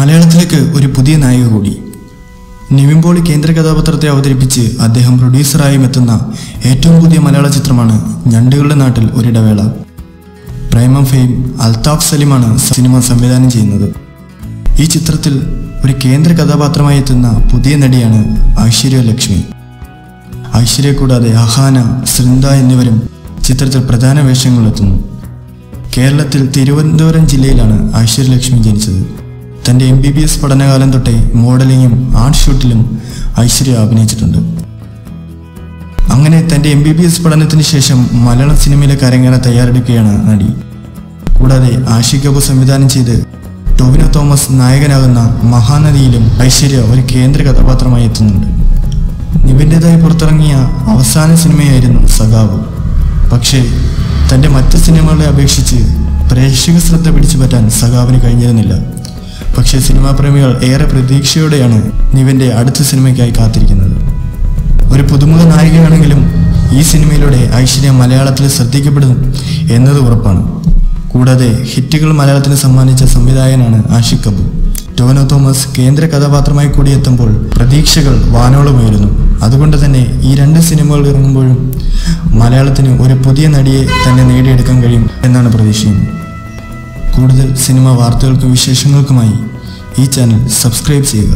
മലയാളത്തിലേക്ക് ഒരു പുതിയ നായിക കൂടി. നിവിൻ പോളി കേന്ദ്ര കഥാപാത്രത്തെ അവതരിപ്പിച്ച് അദ്ദേഹം പ്രൊഡ്യൂസറായും എത്തുന്ന ഏറ്റവും പുതിയ മലയാള ചിത്രമാണ് ഞണ്ടുകളുടെ നാട്ടിൽ ഒരിടവേള. പ്രൈമം ഫെയിം അൽതാഫ് സലിമാണ് സിനിമ സംവിധാനം ചെയ്യുന്നത്. ഈ ചിത്രത്തിൽ ഒരു കേന്ദ്ര കഥാപാത്രമായി എത്തുന്ന പുതിയ നടിയാണ് ഐശ്വര്യ ലക്ഷ്മി. ഐശ്വര്യ കൂടാതെ അഹാന, സൃന്ദ എന്നിവരും ചിത്രത്തിൽ പ്രധാന വേഷങ്ങളിലെത്തുന്നു. കേരളത്തിൽ തിരുവനന്തപുരം ജില്ലയിലാണ് ഐശ്വര്യലക്ഷ്മി ജനിച്ചത്. തൻ്റെ MBBS പഠനകാലം തൊട്ടേ മോഡലിങ്ങും ആർട്ട് ഷൂട്ടിലും ഐശ്വര്യ അഭിനയിച്ചിട്ടുണ്ട്. അങ്ങനെ തൻ്റെ MBBS പഠനത്തിന് ശേഷം മലയാളം സിനിമയിലേക്ക് അരങ്ങേറാൻ തയ്യാറെടുക്കുകയാണ് നടി. കൂടാതെ ആഷിഖ് കപൂർ സംവിധാനം ചെയ്ത് ടൊവിനോ തോമസ് നായകനാകുന്ന മഹാനദിയിലും ഐശ്വര്യ ഒരു കേന്ദ്ര കഥാപാത്രമായി എത്തുന്നുണ്ട്. നിവിൻ്റെതായി പുറത്തിറങ്ങിയ അവസാന സിനിമയായിരുന്നു സഖാവ്. പക്ഷേ തൻ്റെ മറ്റ് സിനിമകളെ അപേക്ഷിച്ച് പ്രേക്ഷക ശ്രദ്ധ പിടിച്ചു പറ്റാൻ സഖാവിന് കഴിഞ്ഞിരുന്നില്ല. പക്ഷേ സിനിമാ പ്രേമികൾ ഏറെ പ്രതീക്ഷയോടെയാണ് നിവിൻ്റെ അടുത്ത സിനിമയ്ക്കായി കാത്തിരിക്കുന്നത്. ഒരു പുതുമുഖ നായികയാണെങ്കിലും ഈ സിനിമയിലൂടെ ഐശ്വര്യ മലയാളത്തിൽ ശ്രദ്ധിക്കപ്പെടും എന്നത് ഉറപ്പാണ്. കൂടാതെ ഹിറ്റുകൾ മലയാളത്തിന് സമ്മാനിച്ച സംവിധായകനാണ് ആഷിഖ് കപൂർ. ടൊവിനോ തോമസ് കേന്ദ്ര കഥാപാത്രമായി കൂടി എത്തുമ്പോൾ പ്രതീക്ഷകൾ വാനോളമായിരുന്നു. അതുകൊണ്ട് തന്നെ ഈ രണ്ട് സിനിമകൾ ഇറങ്ങുമ്പോഴും മലയാളത്തിന് ഒരു പുതിയ നടിയെ തന്നെ നേടിയെടുക്കാൻ കഴിയും എന്നാണ് പ്രതീക്ഷിക്കുന്നത്. കൂടുതൽ സിനിമ വാർത്തകൾക്കും വിശേഷങ്ങൾക്കുമായി ഈ ചാനൽ സബ്സ്ക്രൈബ് ചെയ്യുക.